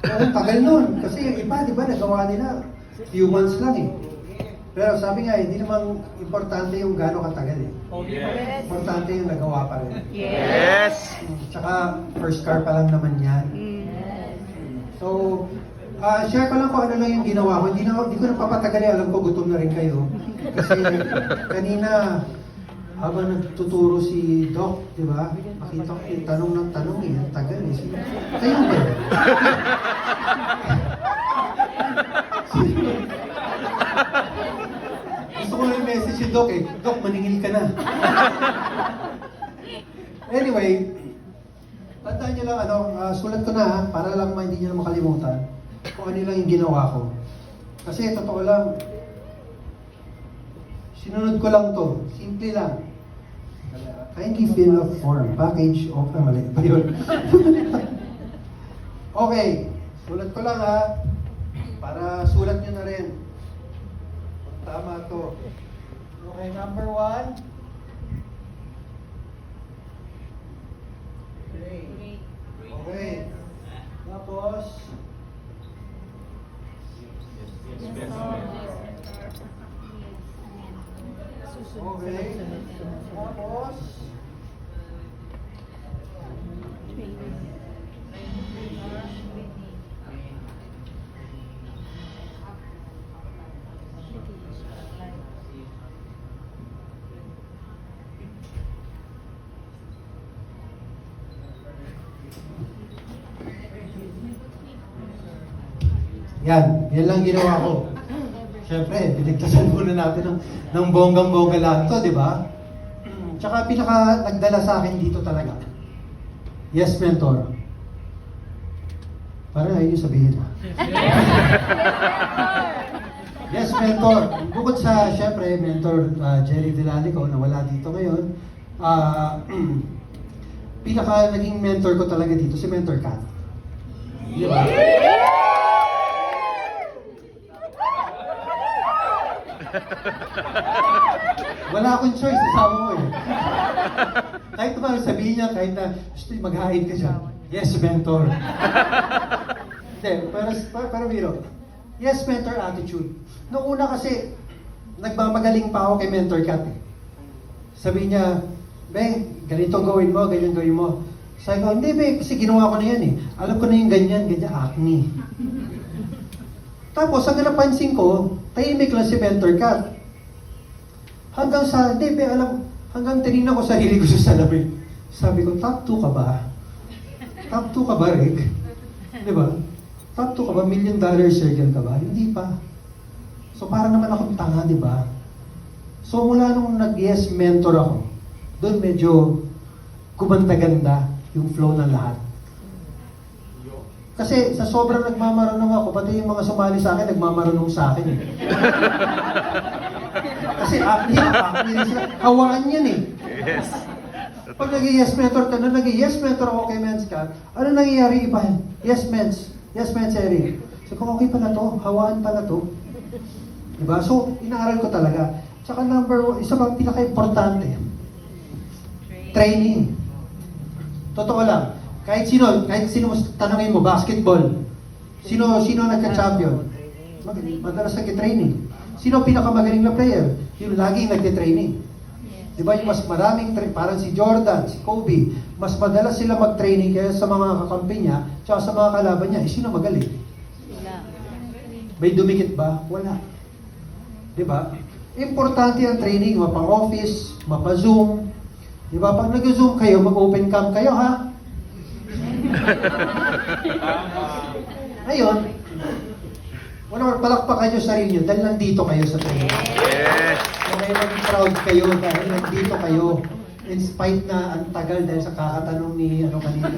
Ang tagal nun. Kasi yung iba, di ba, nagawa nila few months lang eh. Pero sabi nga, hindi namang importante yung gano'ng katagal eh. Yes. Importante yung nagawa pa rin. Yes. Tsaka, first car pa lang naman yan. So, share ko lang kung ano lang yung ginawa ko. Hindi ko napapatagali. Alam ko, gutom na rin kayo. Kasi kanina, habang nagtuturo si Doc, di ba? Makita ko yung tanong ng tanong eh. Ang tagal eh. Kayo ba? Gusto ko lang yung message si Doc eh. Doc, maningil ka na. Anyway, tandaan nyo lang, sulat ko na ha, para lang hindi nyo na makalimutan kung ano lang yung ginawa ko. Kasi totoo lang, sinunod ko lang to. Simple lang. Kindly fill a form. Package. Okay, mali. Ba yun? Okay. Sulat ko lang ha. Para sulat nyo na rin. Kung tama to. Okay, number 1. Okay. Tapos, okay. Tapos, yan lang ginawa ko. Siyempre, binigtasan muna natin ng bonggang-bongga lang to, di ba? Tsaka pinaka nagdala sa akin dito talaga. Yes, mentor. Parang ayun yung sabihin. Yes, mentor. Bukod sa, siyempre, mentor Jerry Delalico na wala dito ngayon, pinaka naging mentor ko talaga dito, si Mentor Kat. Di ba? Wala akong choice, kasama mo eh. Kahit naman sabihin niya, kahit na gusto mag-hide ka siya. Yes, mentor. Hindi, pero biro. Yes, mentor attitude. Noong una kasi, nagmamagaling pa ako kay Mentor Kat eh. Sabi niya, be, ganito gawin mo, ganyan gawin mo. Sabi ko, hindi be, kasi ginawa ko na yan eh. Alam ko na yung ganyan, acne. Tapos, ang napansin ko, tahimik lang si Mentor Kat. Hanggang sa, hindi, hanggang tinignan ko sarili ko sa salamin. Sabi ko, top 2 ka ba? Top 2 ka ba, Rick? Di ba? Top 2 ka ba? $1 million circle ka ba? Hindi pa. So, parang naman akong tanga, di ba? So, mula nung nag-yes mentor ako, doon medyo gumanda-ganda yung flow ng lahat. Kasi sa sobrang nagmamarunong ako, pati yung mga sumali sa akin, nagmamarunong sa akin eh. Kasi acne sila. Hawaan yan eh. Yes. Pag nag-yes mentor ka, nung nag-yes mentor ako kay Men's Cat, ano nangyayari iba? Yes, Men's Eric. So kung okay pala to, hawaan pala to. Diba? So, inaaral ko talaga. Tsaka number 1, isa pang pinaka-importante, training. Totoo lang. Kahit sino tanongin mo, basketball. Sino nagka-champion? Madalas nag-training. Sino pinakamagaling na player? Yung laging nagte-training. Di ba yung mas maraming, parang si Jordan, si Kobe, mas madalas sila mag-training kaya sa mga kakampi niya, tsaka sa mga kalaban niya, sino magaling? May dumikit ba? Wala. Di ba? Importante ang training, mapa-office, mapa-zoom. Di ba? Pag nag-zoom kayo, mag-open cam kayo, ha? Ngayon, palakpakan nyo sarili nyo dahil nandito kayo sa training. Yes. Okay, mag-proud kayo dahil nandito kayo. In spite na ang tagal dahil sa kakatanong ni kanina.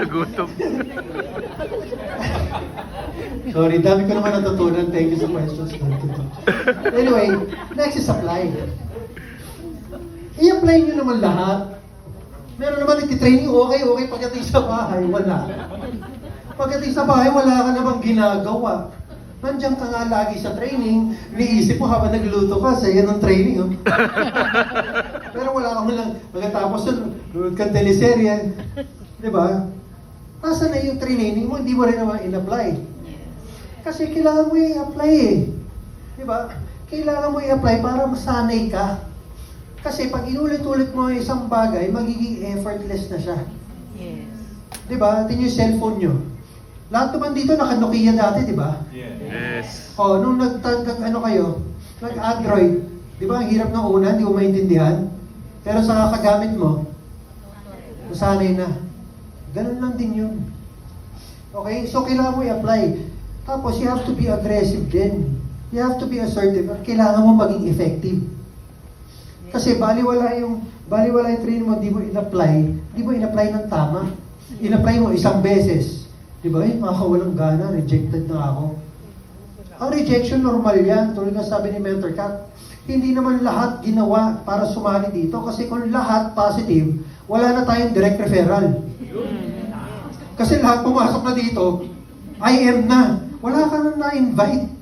Gutom. Sorry, dami ko naman natutunan. Thank you sa questions. Anyway, next is apply. I-apply nyo naman lahat. Meron naman nagtitraining, okay. Pagdating sa bahay, wala. Pagdating sa bahay, wala ka namang ginagawa. Nandiyan ka nga lagi sa training, niisip mo habang nagluluto ka, sa yan ang training. Oh. Pero wala ka mo lang, pagkatapos nun, nunod kang teleserye. Di ba? Nasaan na yung training mo, hindi mo rin naman in-apply. Kasi kailangan mo i-apply eh. Di ba? Kailangan mo i-apply para masanay ka. Kasi pag inulit-ulit mo ang isang bagay, magiging effortless na siya. Yes. Di ba? Tingnan yung cellphone nyo. Lahat naman dito naka-Nokia dati, di ba? Yes. O, nung nag-Android, di ba, ang hirap ng una, hindi ko maintindihan. Pero sa kakagamit mo, masanay na. Ganun lang din yun. Okay? So, kailangan mo i-apply. Tapos, you have to be aggressive din. You have to be assertive. Kailangan mo maging effective. Kasi baliwala yung training mo, di mo in-apply ng tama. In-apply mo isang beses. Di ba? Walang gana, rejected na ako. Ang rejection, normal yan. Tulad nga sabi ni Mentor Kat, hindi naman lahat ginawa para sumali dito. Kasi kung lahat positive, wala na tayong direct referral. Kasi lahat pumasok na dito, IM na. Wala ka na na-invite.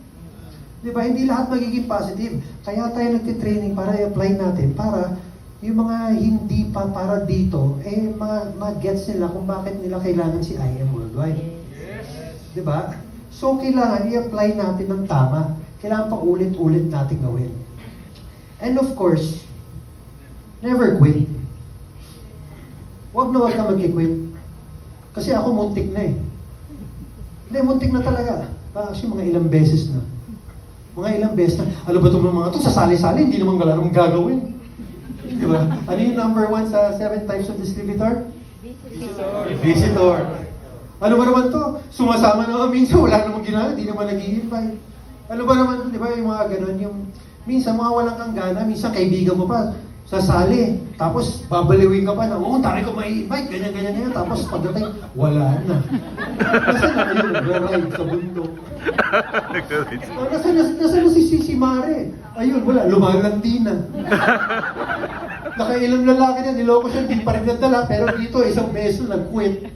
Di ba? Hindi lahat magiging positive. Kaya tayo nagtitraining para i-apply natin para yung mga hindi pa para dito, mag-gets nila kung bakit nila kailangan si IM Worldwide. Di ba? So, kailangan i-apply natin ng tama. Kailangan pa ulit-ulit natin gawin. And of course, never quit. Huwag ka mag-quit. Kasi ako muntik na eh. Hindi, muntik na talaga. Actually, mga ilang beses na. Mga ilang beses na. Ano ba itong mga ito? Sasali-sali, hindi naman galarong gagawin. Di ba? Ano yung number 1 sa 7 types of distributor? Visitor. Ano ba naman to? Sumasama naman minsan, wala namang ginagawa, hindi naman nag-i-invite. Ano ba naman, di ba, yung mga ganun, yung minsan mga walang kang gana, minsan kaibigan mo pa, sasali, tapos babaliwin ka pa na, dami ko mai-invite, ganyan, tapos pagdating, wala na. Kasi na kayo nag-ride sa bundok. Nasaan na si Mare? Ayun, wala, lumalandi na. Nakailang lalaki na, niloko siya, hindi pa rin nadala, pero dito, isang beso, nag-quit.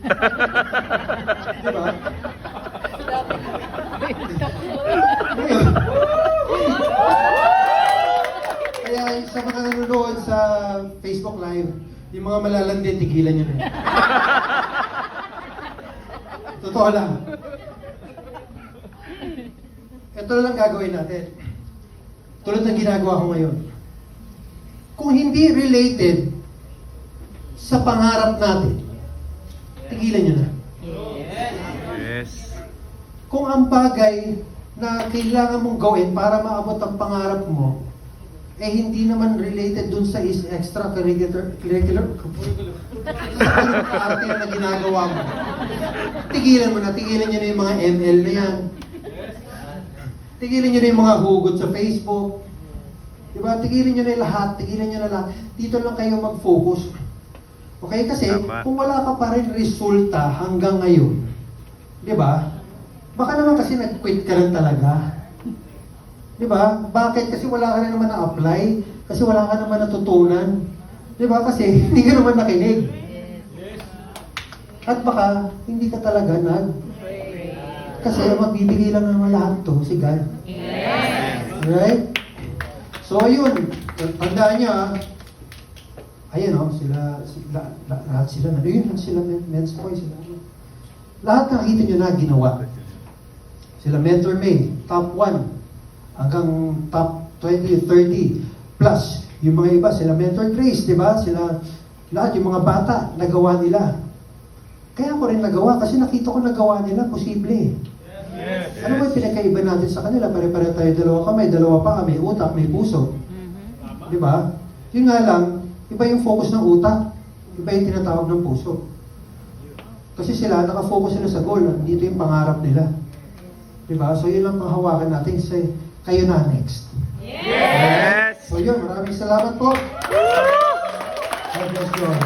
Diba? Ayun. Kaya sa mga nanonood sa Facebook Live, yung mga malalandi, tigilan nyo na. Totoo lang. Ito lang gagawin natin. Tulad ng ginagawa ko ngayon. Kung hindi related sa pangarap natin, tigilan nyo na. Yes. Kung ang bagay na kailangan mong gawin para maabot ang pangarap mo, hindi naman related dun sa extracurricular arte na ginagawa mo. Tigilan mo na, tigilan nyo na yung mga ML na yan. Tigilan nyo na yung mga hugot sa Facebook. Diba? Tigilan nyo na yung lahat, tigilan nyo na lahat. Dito lang kayo mag-focus. Okay? Kasi Tama. kung wala ka pa rin resulta hanggang ngayon, diba? Baka naman kasi nag-quit ka rin talaga. Diba? Bakit? Kasi wala ka na naman na-apply. Kasi wala ka naman natutunan. Diba? Kasi hindi ka naman nakinig. At baka hindi ka talaga kasi magbibigay lang naman lahat to si God. Right? So, ayun. Tandaan nyo Ayan lahat sila na. Ayun, sila men's boy. Lahat nakita nyo na ginawa. Sila Mentor May, top 1 hanggang top 20, 30 plus. Yung mga iba, sila Mentor Grace, di ba? Sila, lahat yung mga bata, nagawa nila. Kaya ko rin nagawa kasi nakita ko nagawa nila, posible. Ano ba yung pinakaiba natin sa kanila? Pare-pare tayo, dalawa kamay, dalawa pa, may utak, may puso. Di ba? Yun nga lang, iba yung focus ng utak, iba yung tinatawag ng puso. Kasi sila, nakafocus sila sa goal, dito yung pangarap nila. Di ba? So yun lang panghawakan natin, say, kayo na next. Yes! So yun, maraming salamat po. God bless you all.